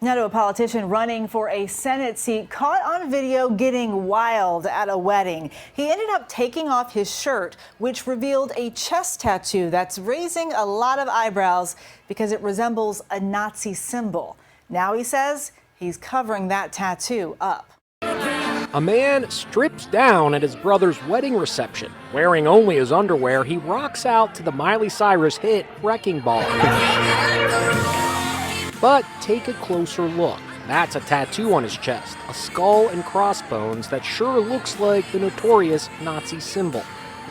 Now to a politician running for a Senate seat caught on video getting wild at a wedding. He ended up taking off his shirt, which revealed a chest tattoo that's raising a lot of eyebrows because it resembles a Nazi symbol. Now he says he's covering that tattoo up. A man strips down at his brother's wedding reception. Wearing only his underwear, he rocks out to the Miley Cyrus hit Wrecking Ball. But take a closer look. That's a tattoo on his chest, a skull and crossbones that sure looks like the notorious Nazi symbol.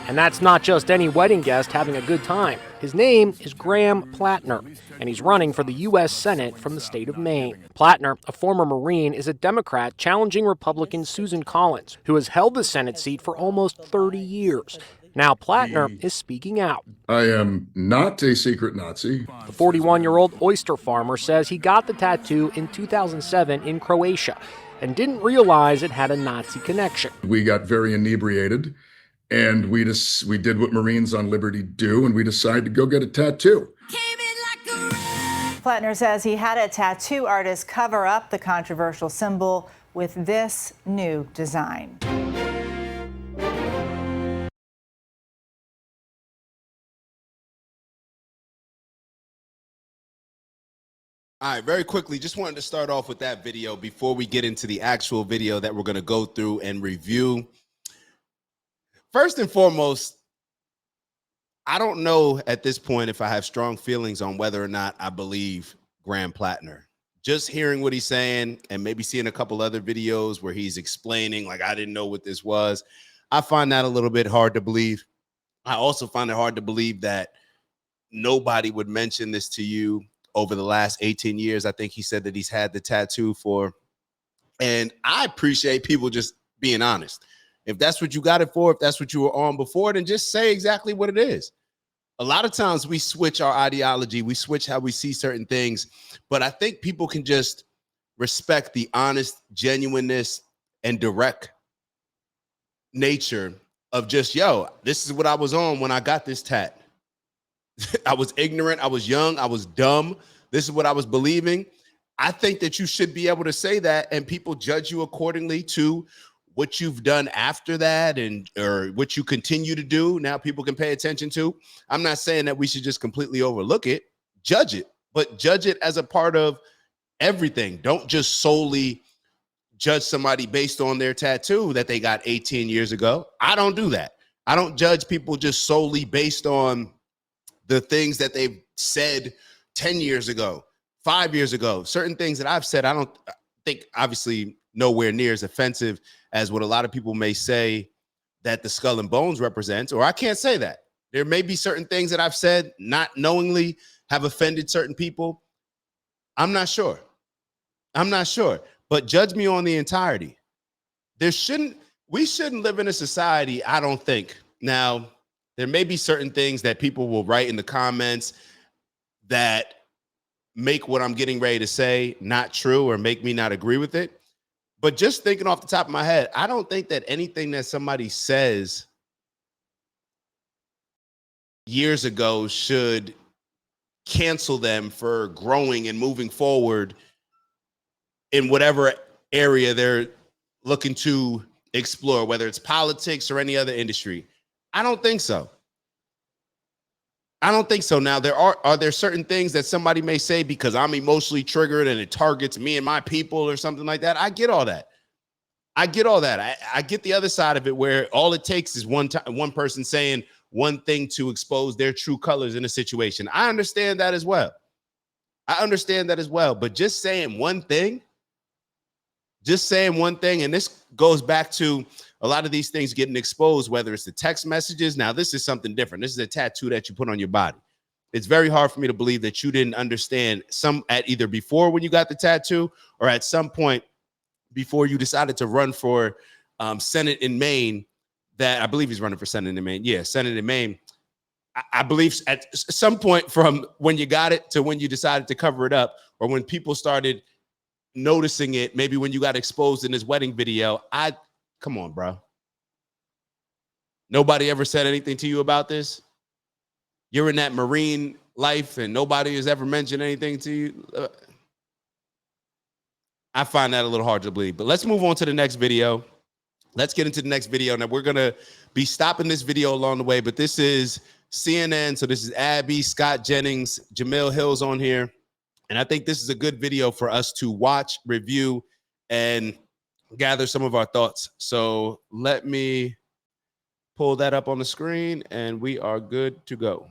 And that's not just any wedding guest having a good time. His name is Graham Plattner, and he's running for the U.S. Senate from the state of Maine. Plattner, a former Marine, is a Democrat challenging Republican Susan Collins, who has held the Senate seat for almost 30 years. Now Plattner is speaking out. I am not a secret Nazi. The 41-year-old oyster farmer says he got the tattoo in 2007 in Croatia and didn't realize it had a Nazi connection. We got very inebriated, and we did what Marines on liberty do, and we decided to go get a tattoo. Platner says he had a tattoo artist cover up the controversial symbol with this new design. All right, very quickly, just wanted to start off with that video before we get into the actual video that we're going to go through and review. First and foremost, I don't know at this point if I have strong feelings on whether or not I believe Graham Plattner. Just hearing what he's saying and maybe seeing a couple other videos where he's explaining, like, I didn't know what this was, I find that a little bit hard to believe. I also find it hard to believe that nobody would mention this to you over the last 18 years. I think he said that he's had the tattoo for, and I appreciate people just being honest. If that's what you got it for, if that's what you were on before, then just say exactly what it is. A lot of times we switch our ideology, we switch how we see certain things, but I think people can just respect the honest genuineness and direct nature of just, yo, this is what I was on when I got this tat. I was ignorant, I was young, I was dumb. This is what I was believing. I think that you should be able to say that and people judge you accordingly to what you've done after that and or what you continue to do. Now people can pay attention to. I'm not saying that we should just completely overlook it, judge it, but judge it as a part of everything. Don't just solely judge somebody based on their tattoo that they got 18 years ago. I don't do that. I don't judge people just solely based on the things that they've said 10 years ago, 5 years ago. Certain things that I've said, I don't think obviously nowhere near as offensive as what a lot of people may say that the skull and bones represents, or I can't say that. There may be certain things that I've said not knowingly have offended certain people. I'm not sure. I'm not sure, but judge me on the entirety. We shouldn't live in a society, I don't think. Now, there may be certain things that people will write in the comments that make what I'm getting ready to say not true or make me not agree with it. But just thinking off the top of my head, I don't think that anything that somebody says years ago should cancel them for growing and moving forward in whatever area they're looking to explore, whether it's politics or any other industry. I don't think so. I don't think so. Now, are there certain things that somebody may say because I'm emotionally triggered and it targets me and my people or something like that? I get all that. I get all that. I get the other side of it where all it takes is one person saying one thing to expose their true colors in a situation. I understand that as well. But just saying one thing, and this goes back to a lot of these things getting exposed, whether it's the text messages. Now, this is something different. This is a tattoo that you put on your body. It's very hard for me to believe that you didn't understand at either before when you got the tattoo or at some point before you decided to run for Senate in Maine. That I believe he's running for Senate in Maine. Yeah, Senate in Maine. I believe at some point from when you got it to when you decided to cover it up, or when people started noticing it, maybe when you got exposed in his wedding video. Come on, bro. Nobody ever said anything to you about this? You're in that Marine life and nobody has ever mentioned anything to you? I find that a little hard to believe. But let's move on to the next video. Let's get into the next video. Now, we're going to be stopping this video along the way, but this is CNN. So this is Abby, Scott Jennings, Jamil Hill's on here. And I think this is a good video for us to watch, review, and gather some of our thoughts. So let me pull that up on the screen, and we are good to go.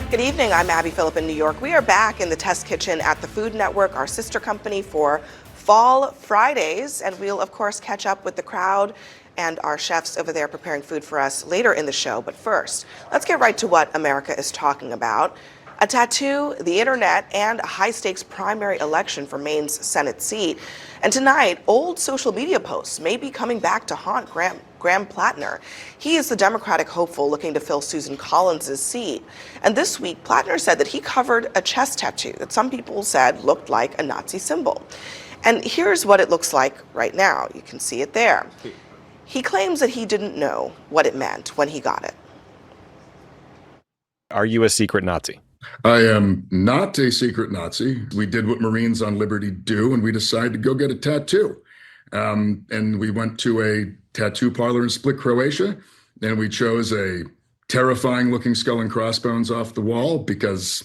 Good evening, I'm Abby Phillip in New York. We are back in the test kitchen at the Food Network, our sister company, for Fall Fridays. And we'll, of course, catch up with the crowd and our chefs over there preparing food for us later in the show. But first, let's get right to what America is talking about. A tattoo, the internet, and a high-stakes primary election for Maine's Senate seat. And tonight, old social media posts may be coming back to haunt Graham Plattner. He is the Democratic hopeful looking to fill Susan Collins' seat. And this week, Plattner said that he covered a chest tattoo that some people said looked like a Nazi symbol. And here's what it looks like right now. You can see it there. He claims that he didn't know what it meant when he got it. Are you a secret Nazi? I am not a secret Nazi. We did what Marines on Liberty do, and we decided to go get a tattoo. And we went to a tattoo parlor in Split, Croatia, and we chose a terrifying looking skull and crossbones off the wall because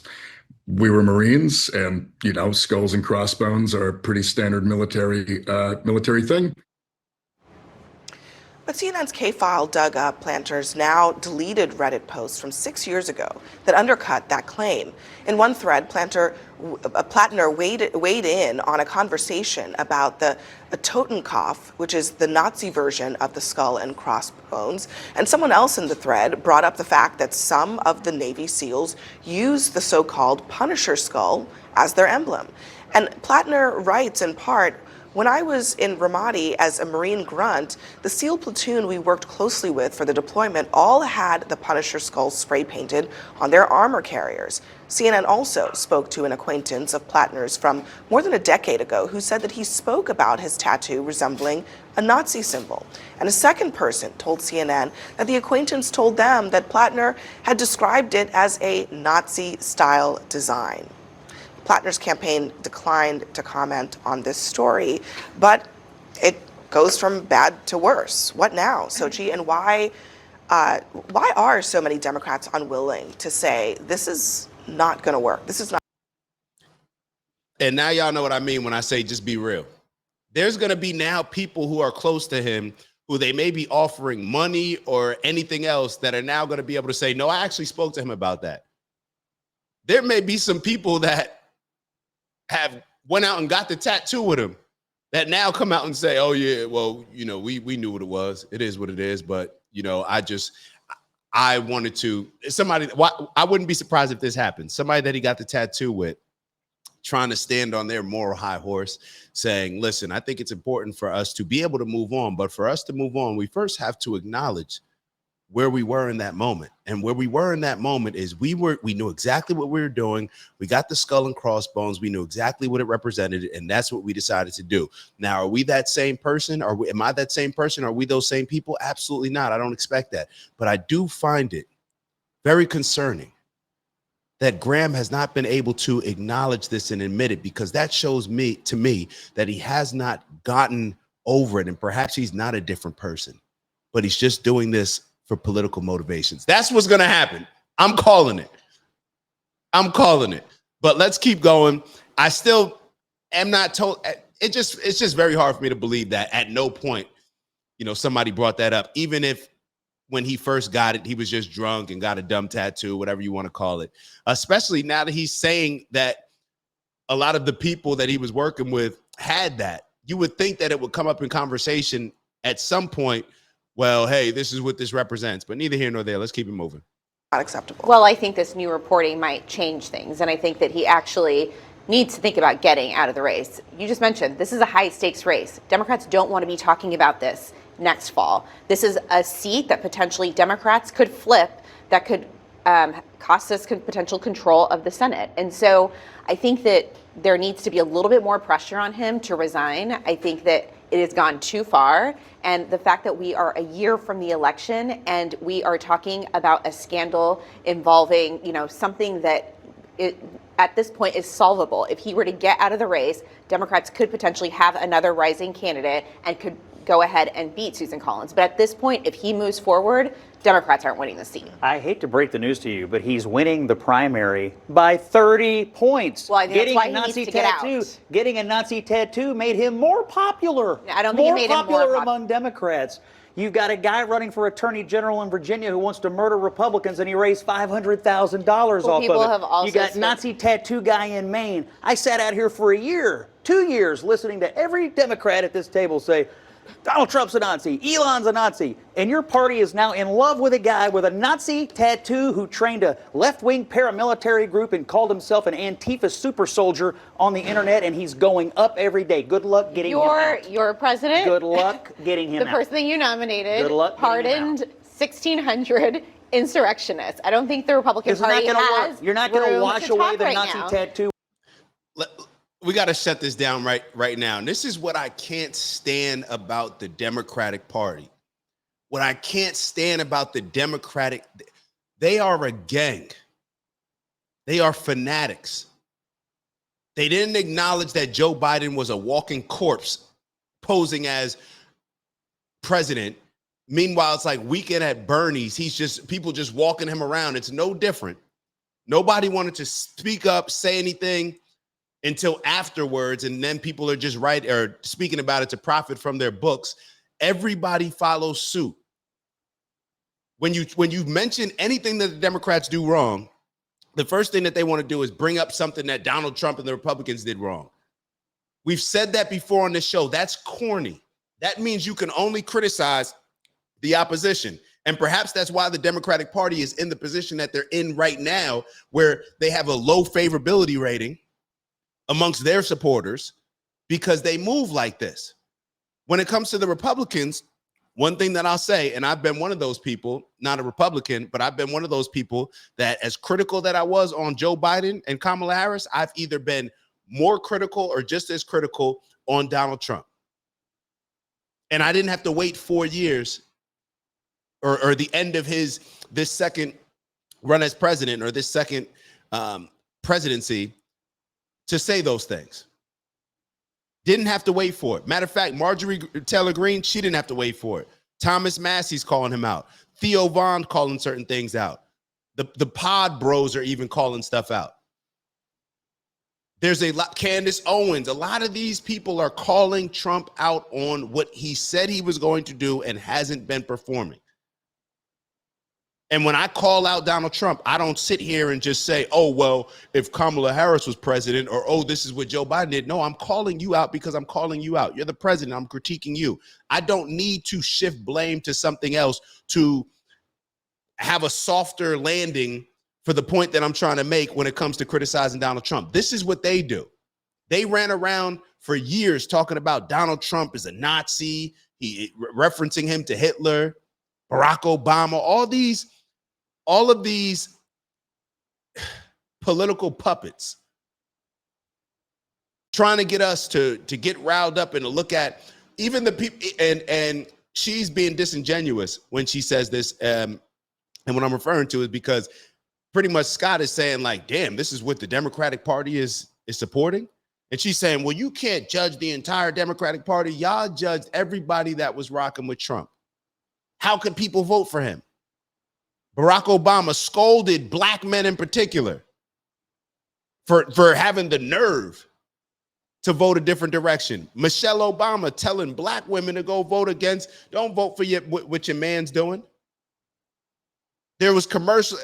we were Marines, and, you know, skulls and crossbones are a pretty standard military thing. But CNN's K-File dug up Plattner's now deleted Reddit post from 6 years ago that undercut that claim. In one thread, Plattner weighed in on a conversation about the Totenkopf, which is the Nazi version of the skull and crossbones. And someone else in the thread brought up the fact that some of the Navy SEALs use the so-called Punisher skull as their emblem. And Plattner writes in part, "When I was in Ramadi as a Marine grunt, the SEAL platoon we worked closely with for the deployment all had the Punisher skull spray painted on their armor carriers." CNN also spoke to an acquaintance of Plattner's from more than a decade ago who said that he spoke about his tattoo resembling a Nazi symbol. And a second person told CNN that the acquaintance told them that Plattner had described it as a Nazi-style design. Plattner's campaign declined to comment on this story, but it goes from bad to worse. What now, Sochi? And why are so many Democrats unwilling to say this is not going to work? This is not. And now y'all know what I mean when I say just be real. There's going to be now people who are close to him who they may be offering money or anything else that are now going to be able to say, no, I actually spoke to him about that. There may be some people that have went out and got the tattoo with him that now come out and say, oh yeah, well, you know, we knew what it was. It is what it is. But, you know, I wanted to, I wouldn't be surprised if this happens. Somebody that he got the tattoo with trying to stand on their moral high horse saying, listen, I think it's important for us to be able to move on. But for us to move on, we first have to acknowledge where we were in that moment. And where we were in that moment is we knew exactly what we were doing. We got the skull and crossbones. We knew exactly what it represented. And that's what we decided to do. Now, are we that same person? Am I that same person? Are we those same people? Absolutely not. I don't expect that. But I do find it very concerning that Graham has not been able to acknowledge this and admit it, because that shows to me that he has not gotten over it. And perhaps he's not a different person, but he's just doing this for political motivations. That's what's going to happen. I'm calling it. But let's keep going. I still am not told. It's just very hard for me to believe that at no point, you know, somebody brought that up, even if when he first got it, he was just drunk and got a dumb tattoo, whatever you want to call it. Especially now that he's saying that a lot of the people that he was working with had that. You would think that it would come up in conversation at some point. Well, hey, this is what this represents, but neither here nor there. Let's keep it moving. Not acceptable. Well, I think this new reporting might change things, and I think that he actually needs to think about getting out of the race. You just mentioned this is a high stakes race. Democrats don't want to be talking about this next fall. This is a seat that potentially Democrats could flip that could cost us potential control of the Senate. And so I think that there needs to be a little bit more pressure on him to resign. I think that it has gone too far. And the fact that we are a year from the election and we are talking about a scandal involving, you know, something that at this point is solvable. If he were to get out of the race, Democrats could potentially have another rising candidate and could go ahead and beat Susan Collins. But at this point, if he moves forward, Democrats aren't winning the seat. I hate to break the news to you, but he's winning the primary by 30 points. Well, I think getting that's why a he Nazi needs to get tattoo, out. Getting a Nazi tattoo made him more popular. I don't think it made him more popular popular among Democrats. You've got a guy running for attorney general in Virginia who wants to murder Republicans, and he raised $500,000 off people of it. have also You got spoken- Nazi tattoo guy in Maine. I sat out here for a year, 2 years, listening to every Democrat at this table say, Donald Trump's a Nazi, Elon's a Nazi, and your party is now in love with a guy with a Nazi tattoo who trained a left-wing paramilitary group and called himself an Antifa super soldier on the internet, and he's going up every day. Good luck getting him out. Your president. Good luck getting him the out. person that you nominated Good luck getting him pardoned 1,600 insurrectionists. I don't think the Republican It's not Party gonna has work. You're not going to room wash to away talk the right Nazi now. tattoo. We got to shut this down right now. And this is what I can't stand about the Democratic Party. What I can't stand about the Democratic, they are a gang. They are fanatics. They didn't acknowledge that Joe Biden was a walking corpse posing as president. Meanwhile, it's like Weekend at Bernie's. He's just people just walking him around. It's no different. Nobody wanted to speak up, say anything until afterwards, and then people are just speaking about it to profit from their books. Everybody follows suit. When you mention anything that the Democrats do wrong, the first thing that they want to do is bring up something that Donald Trump and the Republicans did wrong. We've said that before on this show. That's corny. That means you can only criticize the opposition. And perhaps that's why the Democratic Party is in the position that they're in right now, where they have a low favorability rating amongst their supporters, because they move like this. When it comes to the Republicans, one thing that I'll say, and I've been one of those people, not a Republican, but I've been one of those people that, as critical that I was on Joe Biden and Kamala Harris, I've either been more critical or just as critical on Donald Trump. And I didn't have to wait 4 years or the end of this second run as president, or this second presidency, to say those things. Didn't have to wait for it. Matter of fact, Marjorie Taylor Greene, she didn't have to wait for it. Thomas Massey's calling him out. Theo Vaughn calling certain things out. The pod bros are even calling stuff out. There's a lot, Candace Owens, a lot of these people are calling Trump out on what he said he was going to do and hasn't been performing. And when I call out Donald Trump, I don't sit here and just say, oh, well, if Kamala Harris was president, or, oh, this is what Joe Biden did. No, I'm calling you out because I'm calling you out. You're the president. I'm critiquing you. I don't need to shift blame to something else to have a softer landing for the point that I'm trying to make when it comes to criticizing Donald Trump. This is what they do. They ran around for years talking about Donald Trump as a Nazi, referencing him to Hitler, Barack Obama, all of these political puppets trying to get us to get riled up and to look at even the people. And she's being disingenuous when she says this. And what I'm referring to is because pretty much Scott is saying, like, damn, this is what the Democratic Party is supporting. And she's saying, well, you can't judge the entire Democratic Party. Y'all judged everybody that was rocking with Trump. How could people vote for him? Barack Obama scolded black men in particular for having the nerve to vote a different direction. Michelle Obama telling black women to go vote against, don't vote for what your man's doing. There was commercial.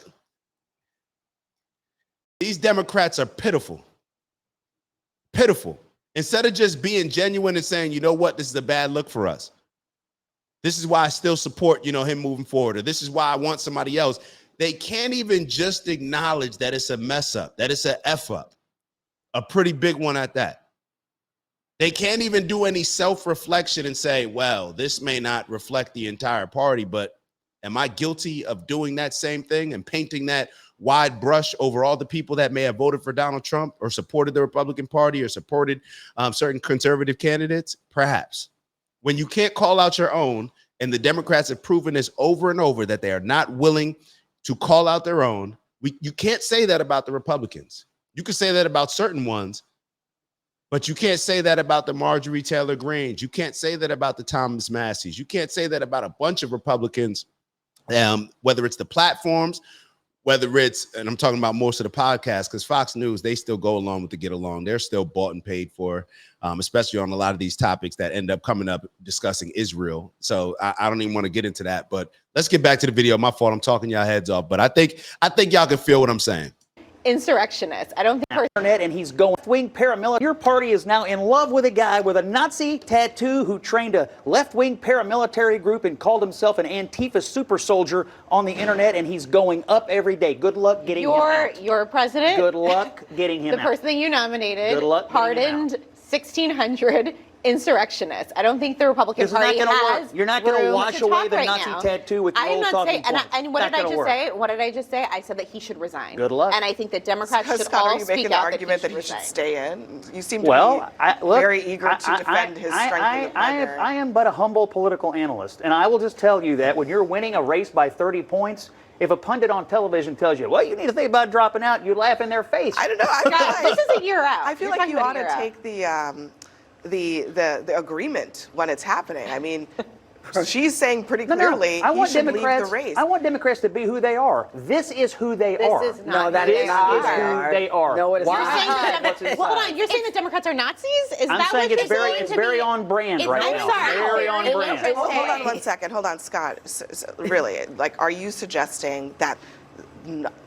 These Democrats are pitiful. Pitiful. Instead of just being genuine and saying, you know what, this is a bad look for us. This is why I still support, him moving forward, or this is why I want somebody else. They can't even just acknowledge that it's a mess up, that it's an F up, a pretty big one at that. They can't even do any self-reflection and say, well, this may not reflect the entire party, but am I guilty of doing that same thing and painting that wide brush over all the people that may have voted for Donald Trump or supported the Republican Party or supported certain conservative candidates? Perhaps. When you can't call out your own, and the Democrats have proven this over and over that they are not willing to call out their own, You can't say that about the Republicans. You can say that about certain ones, but you can't say that about the Marjorie Taylor Greens. You can't say that about the Thomas Masseys. You can't say that about a bunch of Republicans, whether it's the platforms, whether it's, and I'm talking about most of the podcasts, because Fox News, they still go along with the get along. They're still bought and paid for, especially on a lot of these topics that end up coming up discussing Israel. So I don't even want to get into that, but let's get back to the video. My fault. I'm talking y'all heads off, but I think y'all can feel what I'm saying. Insurrectionists. I don't think Internet, and he's going left-wing paramilitary. Your party is now in love with a guy with a Nazi tattoo who trained a left-wing paramilitary group and called himself an Antifa super soldier on the internet, and he's going up every day. Good luck getting him out. your president. Good luck getting him the out. person that you nominated. Good luck getting him pardoned out. 1,600 insurrectionists. I don't think the Republican Party has. You're not going to wash away the right Nazi now. tattoo with I am old not talking saying, points. and what Not did I gonna just work. say? What did I just say? I said that he should resign. Good luck. And I think that Democrats should Scott, all are you making speak the out argument that he resign. should stay in? You seem to be very eager to defend his strength in the primary. I am but a humble political analyst, and I will just tell you that when you're winning a race by 30 points, if a pundit on television tells you, well, you need to think about dropping out, you laugh in their face. I don't know. I feel like, This is a year out. I feel You're like you talking ought about a to year out. take the agreement when it's happening. I mean, she's saying pretty clearly he should leave the race. I want Democrats to be who they are. This is who they are. This is not No, that who is they not are. who they are. Who they are. No, it is Why? not. You're saying that What's inside? hold on, you're saying that Democrats are Nazis? Is I'm that saying what it's you're very, saying it's to very me? on brand It's- right I'm now. sorry. Very on It's brand. interesting. Hold on one second. Hold on, Scott. Really, like, are you suggesting that,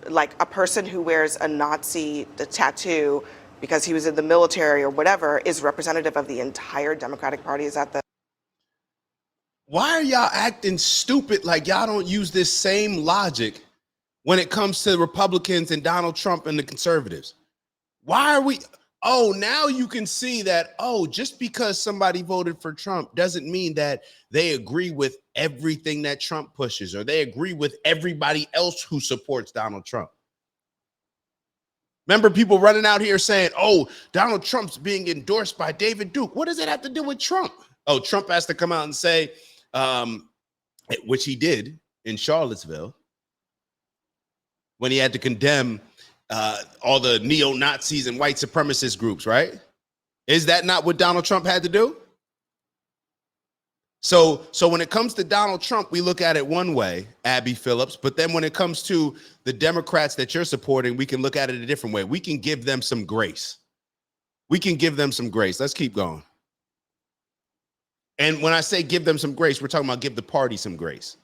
like, a person who wears a Nazi tattoo because he was in the military or whatever is representative of the entire Democratic Party? Is that the... Why are y'all acting stupid like y'all don't use this same logic when it comes to Republicans and Donald Trump and the conservatives? Why are we... Oh, now you can see that, oh, just because somebody voted for Trump doesn't mean that they agree with everything that Trump pushes or they agree with everybody else who supports Donald Trump. Remember people running out here saying, oh, Donald Trump's being endorsed by David Duke. What does it have to do with Trump? Oh, Trump has to come out and say, which he did in Charlottesville, when he had to condemn all the neo-Nazis and white supremacist groups, right? Is that not what Donald Trump had to do? So when it comes to Donald Trump, we look at it one way, Abby Phillips, but then when it comes to the Democrats that you're supporting, we can look at it a different way. We can give them some grace. We can give them some grace. Let's keep going. And when I say give them some grace, we're talking about give the party some grace.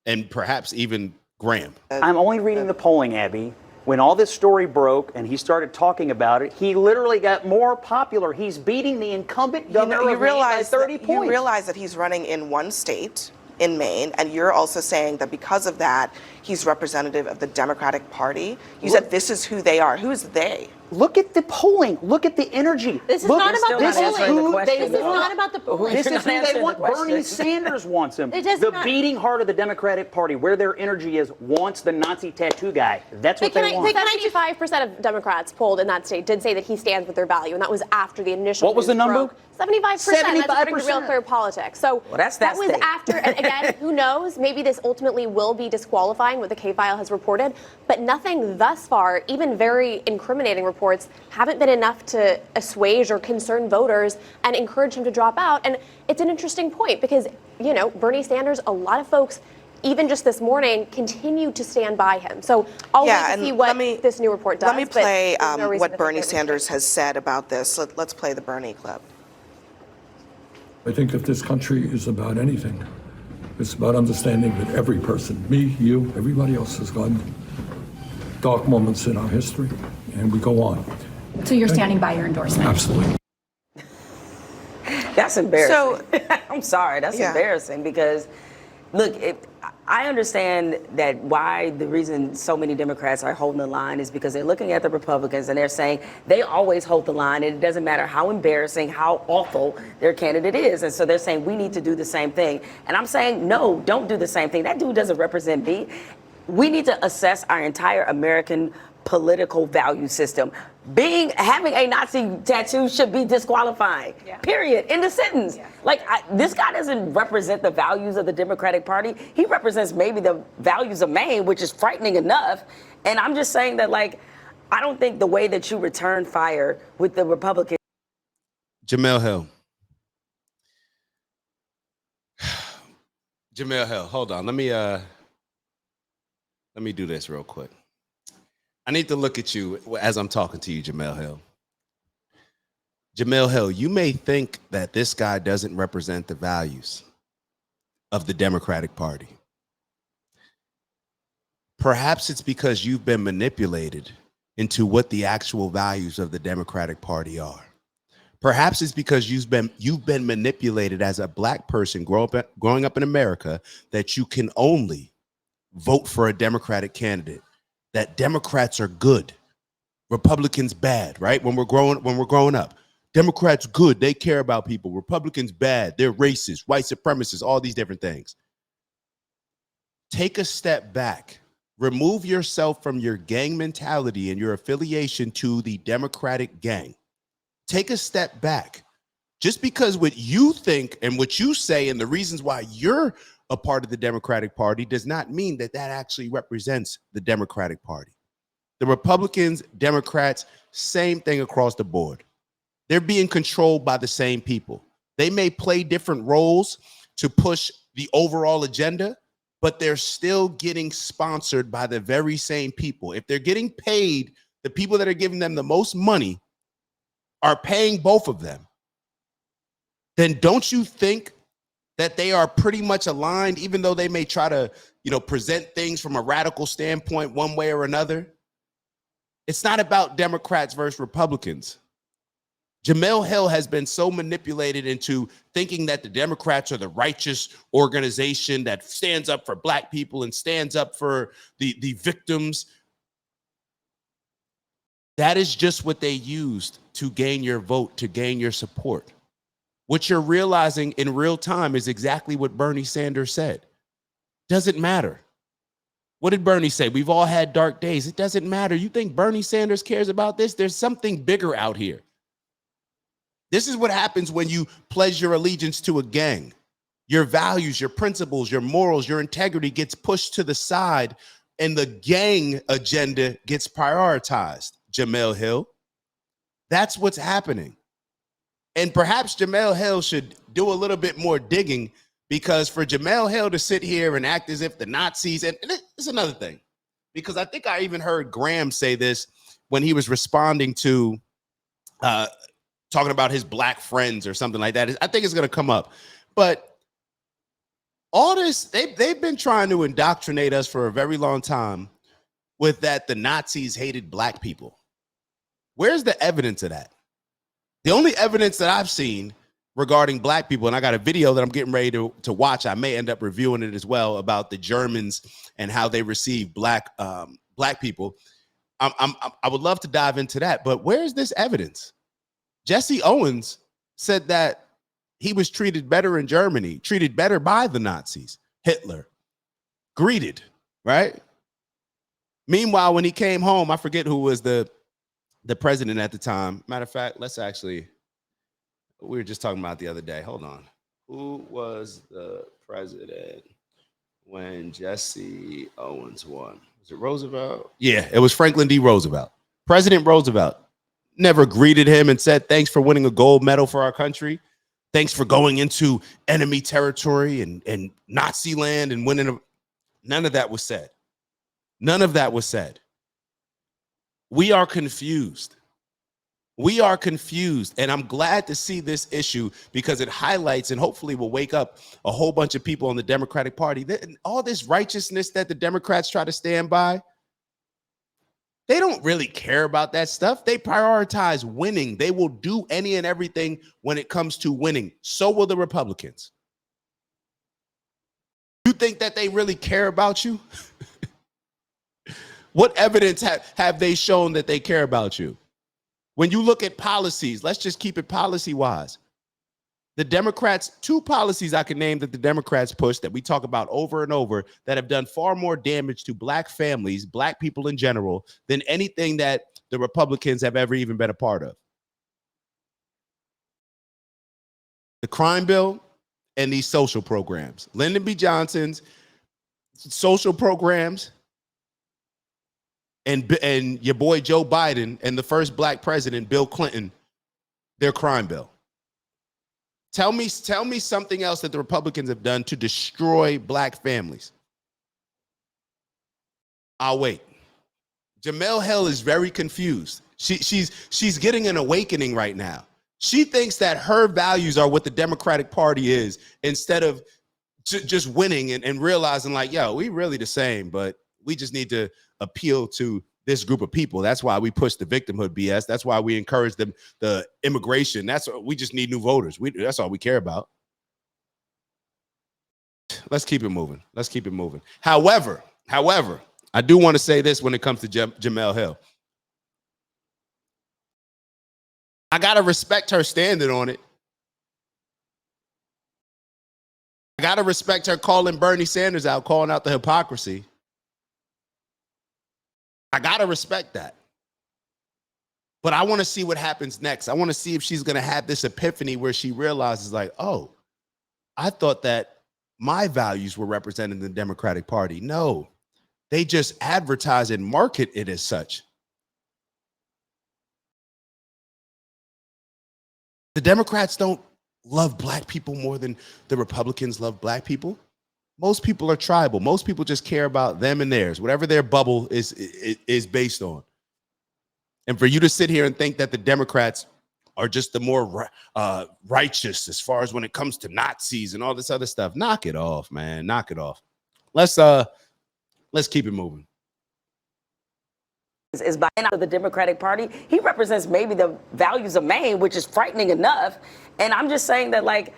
And perhaps even Graham. I'm only reading the polling, Abby. When all this story broke and he started talking about it, he literally got more popular. He's beating the incumbent governor of Maine by 30 points. You realize that he's running in one state, in Maine, and you're also saying that because of that, he's representative of the Democratic Party. You said this is who they are. Who is they? Look at the polling. Look at the energy. This is Look, not about this the is polling. who they This is want. not about the polling. This You're is who not they answering want. the question. Bernie Sanders wants him. It does The not- beating heart of the Democratic Party, where their energy is, wants the Nazi tattoo guy. That's what But they can I- want. but 75% of Democrats polled in that state did say that he stands with their value, and that was after the initial. What was the news number? broke. 75%. That's according to 75%. Real Clear Politics. So Well, that's that that was state. after. And again, who knows? Maybe this ultimately will be disqualifying, what the K file has reported. But nothing thus far, even very incriminating reports, haven't been enough to assuage or concern voters and encourage him to drop out. And it's an interesting point because, you know, Bernie Sanders, a lot of folks, even just this morning, continue to stand by him. So I'll wait to see what this new report does. Let me play but there's no reason what to Bernie think they're Sanders has said about this. Let's play the Bernie clip. I think if this country is about anything, it's about understanding that every person, me, you, everybody else, has gone dark moments in our history, and we go on. So you're standing by your endorsement? Absolutely. That's embarrassing. So- I'm sorry, that's embarrassing because, look, I understand that why the reason so many Democrats are holding the line is because they're looking at the Republicans and they're saying they always hold the line and it doesn't matter how embarrassing, how awful their candidate is. And so they're saying we need to do the same thing. And I'm saying, no, don't do the same thing. That dude doesn't represent me. We need to assess our entire American political value system. Having a Nazi tattoo should be disqualifying. Period. End of sentence. This guy doesn't represent the values of the Democratic Party. He represents maybe the values of Maine, which is frightening enough. And I'm just saying that, I don't think the way that you return fire with the Republicans. Jamel Hill. Jamel Hill, hold on. Let me do this real quick. I need to look at you as I'm talking to you, Jamel Hill. Jamel Hill, you may think that this guy doesn't represent the values of the Democratic Party. Perhaps it's because you've been manipulated into what the actual values of the Democratic Party are. Perhaps it's because you've been manipulated as a black person growing up in America that you can only vote for a Democratic candidate, that Democrats are good, Republicans bad, right? When we're growing up, Democrats good, they care about people. Republicans bad, they're racist, white supremacists, all these different things. Take a step back. Remove yourself from your gang mentality and your affiliation to the Democratic gang. Take a step back. Just because what you think and what you say and the reasons why you're a part of the Democratic Party does not mean that that actually represents the Democratic Party. The Republicans, Democrats, same thing across the board. They're being controlled by the same people. They may play different roles to push the overall agenda, but they're still getting sponsored by the very same people. If they're getting paid, the people that are giving them the most money are paying both of them, then don't you think that they are pretty much aligned, even though they may try to, present things from a radical standpoint one way or another? It's not about Democrats versus Republicans. Jamel Hill has been so manipulated into thinking that the Democrats are the righteous organization that stands up for black people and stands up for the victims. That is just what they used to gain your vote, to gain your support. What you're realizing in real time is exactly what Bernie Sanders said. Doesn't matter. What did Bernie say? We've all had dark days. It doesn't matter. You think Bernie Sanders cares about this? There's something bigger out here. This is what happens when you pledge your allegiance to a gang. Your values, your principles, your morals, your integrity gets pushed to the side and the gang agenda gets prioritized. Jamel Hill. That's what's happening. And perhaps Jamel Hill should do a little bit more digging, because for Jamel Hill to sit here and act as if the Nazis, and it's another thing, because I think I even heard Graham say this when he was responding to talking about his black friends or something like that. I think it's going to come up. But all this, they've been trying to indoctrinate us for a very long time with that the Nazis hated black people. Where's the evidence of that? The only evidence that I've seen regarding black people, and I got a video that I'm getting ready to watch. I may end up reviewing it as well, about the Germans and how they receive black people. I would love to dive into that, but where's this evidence? Jesse Owens said that he was treated better in Germany, treated better by the Nazis, Hitler, greeted, right? Meanwhile, when he came home, I forget who was the president at the time. Matter of fact, we were just talking about the other day. Hold on. Who was the president when Jesse Owens won? Was it Roosevelt? Yeah, it was Franklin D. Roosevelt. President Roosevelt never greeted him and said, thanks for winning a gold medal for our country. Thanks for going into enemy territory and Nazi land and winning. None of that was said. None of that was said. We are confused. We are confused. And I'm glad to see this issue, because it highlights and hopefully will wake up a whole bunch of people in the Democratic Party. All this righteousness that the Democrats try to stand by, they don't really care about that stuff. They prioritize winning. They will do any and everything when it comes to winning. So will the Republicans. You think that they really care about you? What evidence have they shown that they care about you? When you look at policies, let's just keep it policy-wise. The Democrats, two policies I can name that the Democrats push that we talk about over and over that have done far more damage to black families, black people in general, than anything that the Republicans have ever even been a part of. The crime bill and these social programs. Lyndon B. Johnson's social programs and your boy Joe Biden and the first black president, Bill Clinton, their crime bill. Tell me something else that the Republicans have done to destroy black families. I'll wait. Jemele Hill is very confused. She's getting an awakening right now. She thinks that her values are what the Democratic Party is, instead of just winning and realizing like, yo, we really the same, but we just need to appeal to this group of people. That's why we push the victimhood BS. That's why we encourage the immigration. We just need new voters. That's all we care about. Let's keep it moving. Let's keep it moving. However, I do want to say this when it comes to Jemele Hill. I got to respect her standing on it. I got to respect her calling Bernie Sanders out, calling out the hypocrisy. I got to respect that. But I want to see what happens next. I want to see if she's going to have this epiphany where she realizes like, oh, I thought that my values were represented in the Democratic Party. No, they just advertise and market it as such. The Democrats don't love black people more than the Republicans love black people. Most people are tribal. Most people just care about them and theirs, whatever their bubble is based on. And for you to sit here and think that the Democrats are just the more righteous as far as when it comes to Nazis and all this other stuff, knock it off, man. Knock it off. Let's keep it moving. Is buying out of the Democratic Party. He represents maybe the values of Maine, which is frightening enough. And I'm just saying that, like,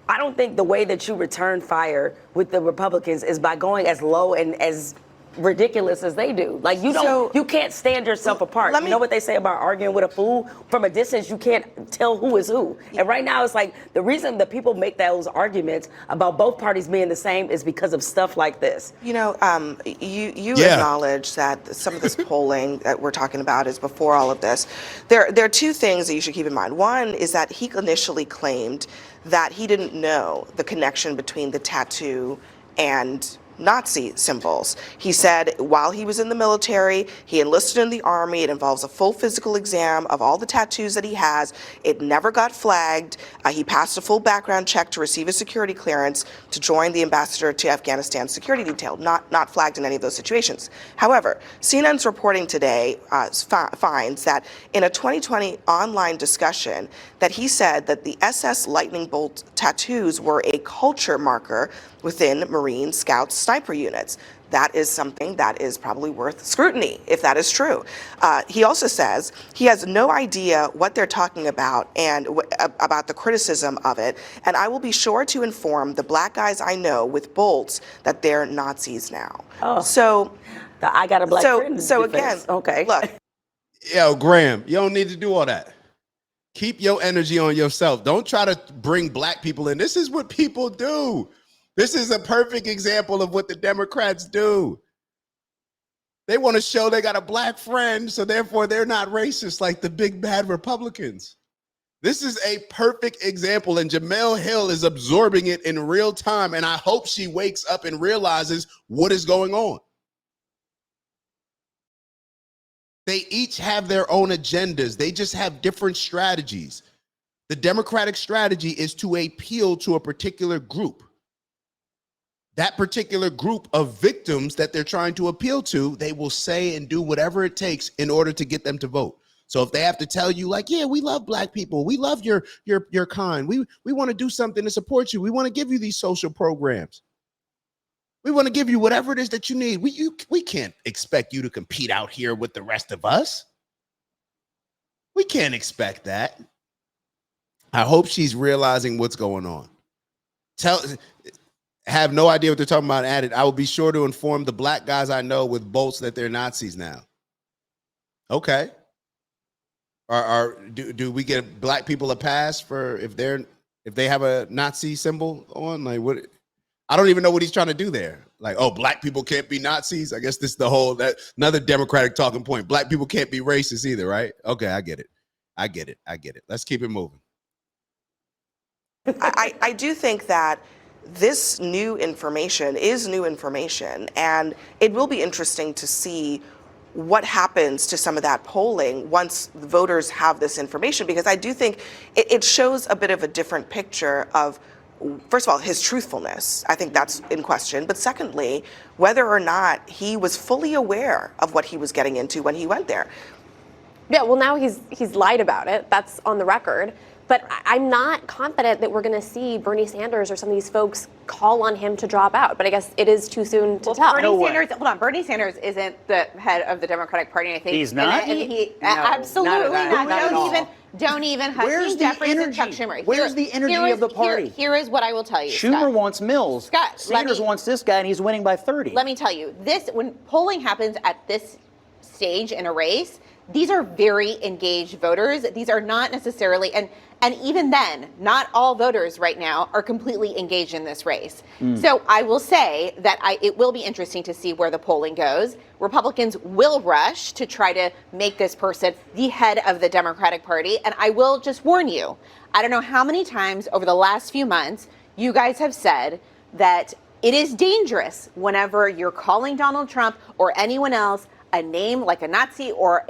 I don't think the way that you return fire with the Republicans is by going as low and as ridiculous as they do. Like, you can't stand yourself apart. You know what they say about arguing with a fool? From a distance, you can't tell who is who. And right now, it's like the reason that people make those arguments about both parties being the same is because of stuff like this. You know, you acknowledge that some of this polling that we're talking about is before all of this. There are two things that you should keep in mind. One is that he initially claimed that he didn't know the connection between the tattoo and Nazi symbols. He said while he was in the military, he enlisted in the Army. It involves a full physical exam of all the tattoos that he has. It never got flagged. He passed a full background check to receive a security clearance to join the ambassador to Afghanistan security detail. Not flagged in any of those situations. However, CNN's reporting today finds that in a 2020 online discussion that he said that the SS lightning bolt tattoos were a culture marker within Marine Scouts sniper units. That is something that is probably worth scrutiny, if that is true. He also says he has no idea what they're talking about and about the criticism of it, and I will be sure to inform the black guys I know with bolts that they're Nazis now. Oh. So I got a black friend. So again, okay. Look. Yo, Graham, you don't need to do all that. Keep your energy on yourself. Don't try to bring black people in. This is what people do. This is a perfect example of what the Democrats do. They want to show they got a black friend, so therefore they're not racist like the big bad Republicans. This is a perfect example, and Jemele Hill is absorbing it in real time, and I hope she wakes up and realizes what is going on. They each have their own agendas. They just have different strategies. The Democratic strategy is to appeal to a particular group. That particular group of victims that they're trying to appeal to, they will say and do whatever it takes in order to get them to vote. So if they have to tell you like, yeah, we love black people, we love your kind, we want to do something to support you, we want to give you these social programs, we want to give you whatever it is that you need. We can't expect you to compete out here with the rest of us. We can't expect that. I hope she's realizing what's going on. Have no idea what they're talking about. Added, I will be sure to inform the black guys I know with bolts that they're Nazis now. Okay. Do we get black people a pass for if they're If they have a Nazi symbol on, like what? I don't even know what he's trying to do there. Like, oh, black people can't be Nazis. I guess this is the whole that another Democratic talking point. Black people can't be racist either, right? Okay, I get it. I get it. Let's keep it moving. I do think that this new information is new information, and it will be interesting to see what happens to some of that polling once the voters have this information, because I do think it shows a bit of a different picture of, first of all, his truthfulness. I think that's in question. But secondly, whether or not he was fully aware of what he was getting into when he went there. Yeah, well, now he's lied about it. That's on the record. But I'm not confident that we're going to see Bernie Sanders or some of these folks call on him to drop out. But I guess it is too soon to tell. Bernie Sanders isn't the head of the Democratic Party. I think He's not? Absolutely not. Don't even. Where's Hakeem the Jeffries and energy? Chuck Schumer. Where's the energy of the party? Here is what I will tell you. Schumer Scott. wants Mills. Scott, Sanders wants this guy, and he's winning by 30. Let me tell you, when polling happens at this stage in a race, these are very engaged voters. These are not necessarily, and even then, not all voters right now are completely engaged in this race. So I will say that it will be interesting to see where the polling goes. Republicans will rush to try to make this person the head of the Democratic Party. And I will just warn you, I don't know how many times over the last few months you guys have said that it is dangerous whenever you're calling Donald Trump or anyone else a name like a Nazi or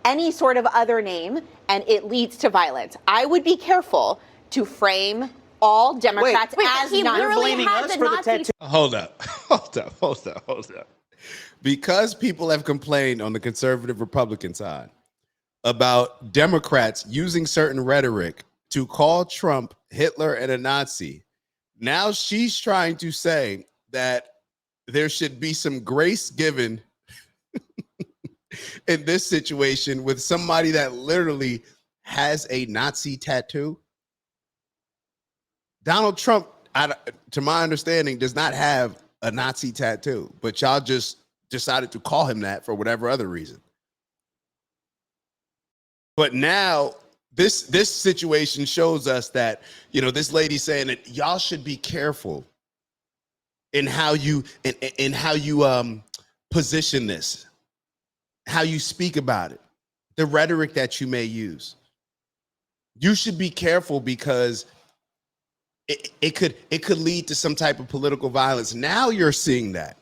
any sort of other name, and it leads to violence. I would be careful to frame all Democrats as he literally blaming had us the for the Nazi tattoo. Hold up. Because people have complained on the conservative Republican side about Democrats using certain rhetoric to call Trump Hitler and a Nazi, now she's trying to say that there should be some grace given in this situation with somebody that literally has a Nazi tattoo. Donald Trump, to my understanding, does not have a Nazi tattoo, but y'all just decided to call him that for whatever other reason. But now this situation shows us that, this lady saying that y'all should be careful in how you position this, how you speak about it, the rhetoric that you may use. You should be careful because it could lead to some type of political violence. Now you're seeing that.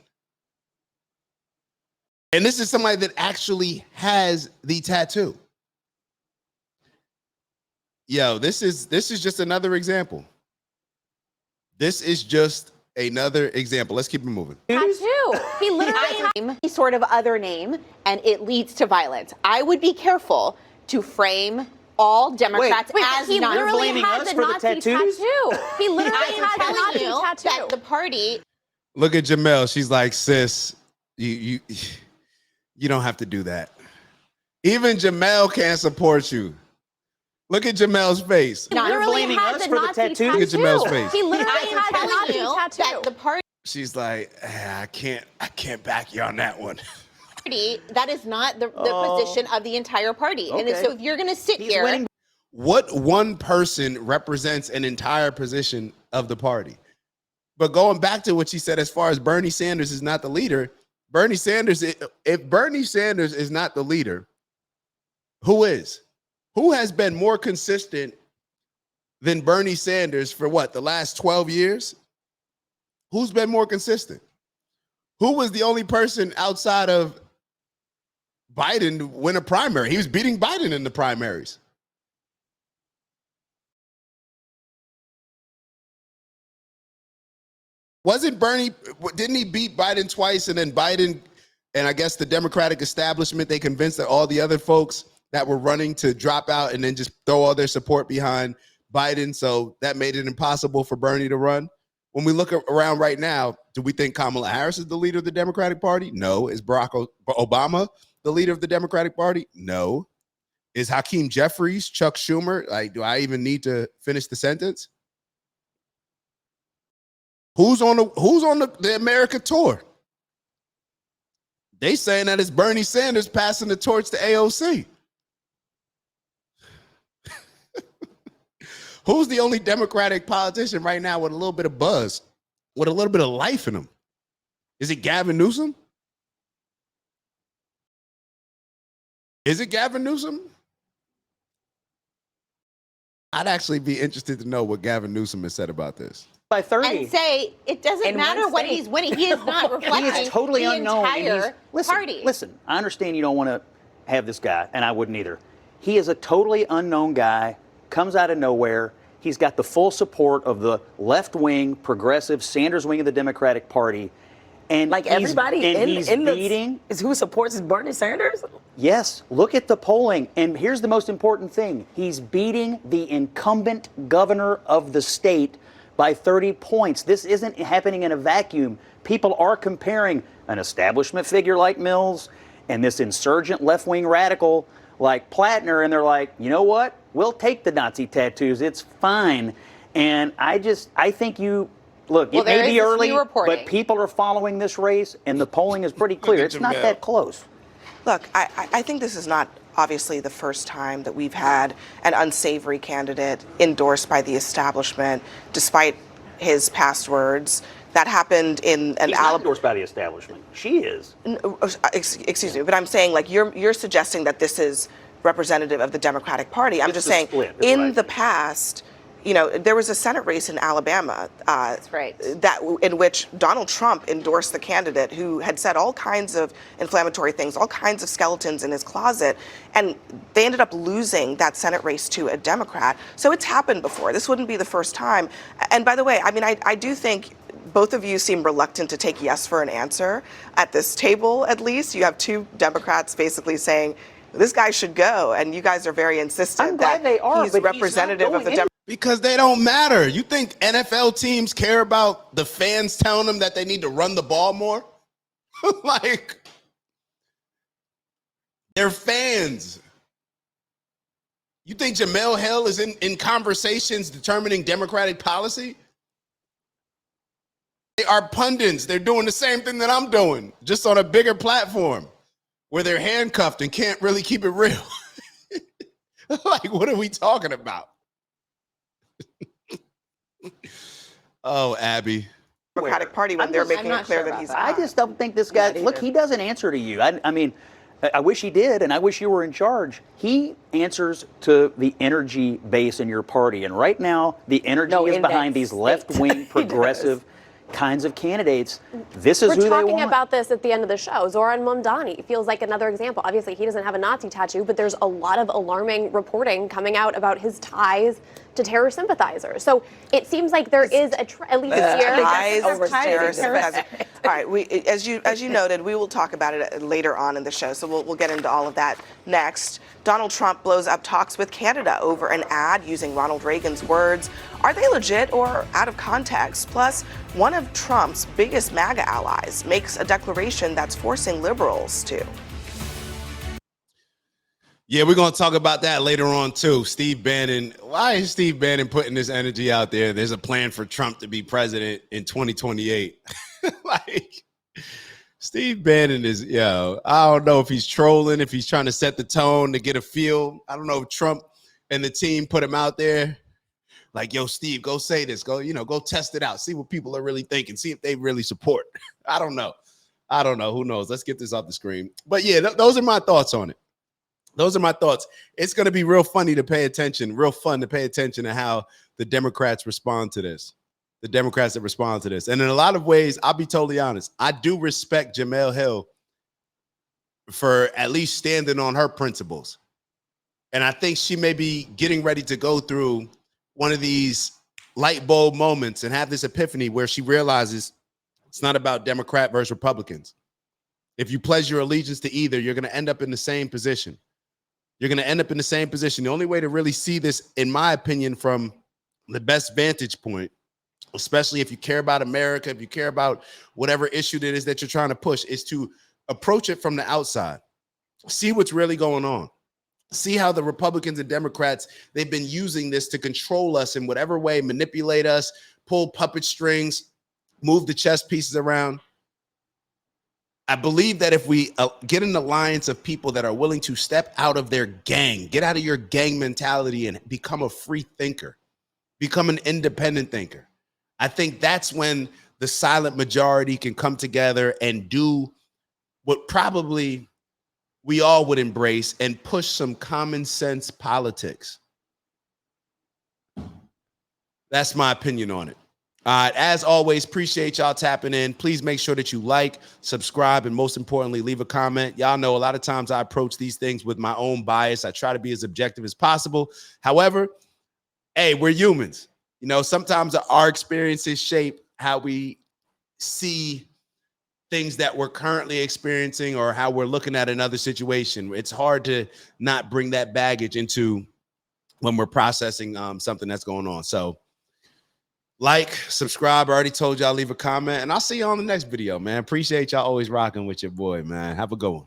And this is somebody that actually has the tattoo. Yo, this is just another example. This is just another example. Let's keep it moving. Tattoo. He literally has any sort of other name, and it leads to violence. I would be careful to frame all Democrats as he not literally blaming had us the for the Nazi tattoos? tattoo. He literally had the Nazi that tattoo. the party. Look at Jamel. She's like, sis, you don't have to do that. Even Jamel can't support you. Look at Jamel's face. He literally blaming had us the for the Nazi tattoo? tattoo. Look at Jamel's face. He literally had the Nazi That tattoo. the party. She's like, I can't back you on that one. That is not the position of the entire party. And Okay. so if you're going to sit He's here. winning. What one person represents an entire position of the party? But going back to what she said, as far as Bernie Sanders is not the leader, if Bernie Sanders is not the leader, who is? Who has been more consistent than Bernie Sanders for the last 12 years? Who's been more consistent? Who was the only person outside of Biden to win a primary? He was beating Biden in the primaries. Didn't he beat Biden twice, and then Biden and I guess the Democratic establishment, they convinced that all the other folks that were running to drop out and then just throw all their support behind Biden. So that made it impossible for Bernie to run. When we look around right now, do we think Kamala Harris is the leader of the Democratic Party? No. Is Barack Obama the leader of the Democratic Party? No. Is Hakeem Jeffries, Chuck Schumer? Do I even need to finish the sentence? Who's on the America tour? They saying that it's Bernie Sanders passing the torch to AOC. Who's the only Democratic politician right now with a little bit of buzz, with a little bit of life in him? Is it Gavin Newsom? Is it Gavin Newsom? I'd actually be interested to know what Gavin Newsom has said about this. By 30. And say it doesn't In matter one when state. he's winning. He is not reflecting He is totally the unknown. And entire party. Listen, I understand you don't want to have this guy, and I wouldn't either. He is a totally unknown guy, comes out of nowhere. He's got the full support of the left-wing, progressive, Sanders wing of the Democratic Party. And Like everybody he's beating. is who supports Bernie Sanders? Yes, look at the polling. And here's the most important thing. He's beating the incumbent governor of the state by 30 points. This isn't happening in a vacuum. People are comparing an establishment figure like Mills and this insurgent left-wing radical like Plattner, and they're like, you know what? We'll take the Nazi tattoos. It's fine. And I think look, Well, it may be early, reporting. but people are following this race, and the polling is pretty clear. It's not that close. Look, I think this is not obviously the first time that we've had an unsavory candidate endorsed by the establishment, despite his past words. That happened in an He's not endorsed by the establishment. She is. Excuse me, but I'm saying, like, you're suggesting that this is representative of the Democratic Party. I'm It's just a saying, split, is what in I the think. past, you know, there was a Senate race in Alabama. That's right. In which Donald Trump endorsed the candidate who had said all kinds of inflammatory things, all kinds of skeletons in his closet, and they ended up losing that Senate race to a Democrat. So it's happened before. This wouldn't be the first time. And by the way, I mean, I do think both of you seem reluctant to take yes for an answer. At this table, at least, you have two Democrats basically saying, this guy should go, and you guys are very insistent I'm glad that they are, he's but he's not representative of going the any- Democrats. Because they don't matter. You think NFL teams care about the fans telling them that they need to run the ball more? Like, they're fans. You think Jamel Hill is in conversations determining Democratic policy? They are pundits. They're doing the same thing that I'm doing, just on a bigger platform where they're handcuffed and can't really keep it real. Like, what are we talking about? Oh, Abby. Democratic Party when they're making it clear that he's I just don't think this guy, look, he doesn't answer to you. I mean, I wish he did, and I wish you were in charge. He answers to the energy base in your party. And right now, the energy is in behind that these state. left-wing, progressive kinds of candidates. This is We're who they talking want. about this at the end of the show. Zoran Mamdani feels like another example. Obviously, he doesn't have a Nazi tattoo, but there's a lot of alarming reporting coming out about his ties to terror sympathizers. So it seems like there is at least this year. Ties to overstating terror it. sympathizers. All right, as you noted, we will talk about it later on in the show, so we'll get into all of that next. Donald Trump blows up talks with Canada over an ad using Ronald Reagan's words. Are they legit or out of context? Plus, one of Trump's biggest MAGA allies makes a declaration that's forcing liberals to. Yeah, we're going to talk about that later on, too. Steve Bannon. Why is Steve Bannon putting this energy out there? There's a plan for Trump to be president in 2028. Like, Steve Bannon is, I don't know if he's trolling, if he's trying to set the tone to get a feel. I don't know if Trump and the team put him out there. Like, yo, Steve, go say this. Go test it out. See what people are really thinking. See if they really support. I don't know. Who knows? Let's get this off the screen. But yeah, those are my thoughts on it. Those are my thoughts. It's going to be real fun to pay attention to how the Democrats respond to this. The Democrats that respond to this. And in a lot of ways, I'll be totally honest, I do respect Jamel Hill for at least standing on her principles. And I think she may be getting ready to go through one of these light bulb moments and have this epiphany where she realizes it's not about Democrat versus Republicans. If you pledge your allegiance to either, you're going to end up in the same position. The only way to really see this, in my opinion, from the best vantage point, especially if you care about America, if you care about whatever issue it is that you're trying to push, is to approach it from the outside. See what's really going on. See how the Republicans and Democrats, they've been using this to control us in whatever way, manipulate us, pull puppet strings, move the chess pieces around. I believe that if we get an alliance of people that are willing to step out of their gang, get out of your gang mentality and become a free thinker, become an independent thinker. I think that's when the silent majority can come together and do what probably we all would embrace and push some common sense politics. That's my opinion on it. As always, appreciate y'all tapping in. Please make sure that you like, subscribe, and most importantly, leave a comment. Y'all know a lot of times I approach these things with my own bias. I try to be as objective as possible. However, hey, we're humans. You know, sometimes our experiences shape how we see things that we're currently experiencing or how we're looking at another situation. It's hard to not bring that baggage into when we're processing something that's going on. So like, subscribe. I already told y'all, leave a comment, and I'll see you on the next video, man. Appreciate y'all always rocking with your boy, man. Have a good one.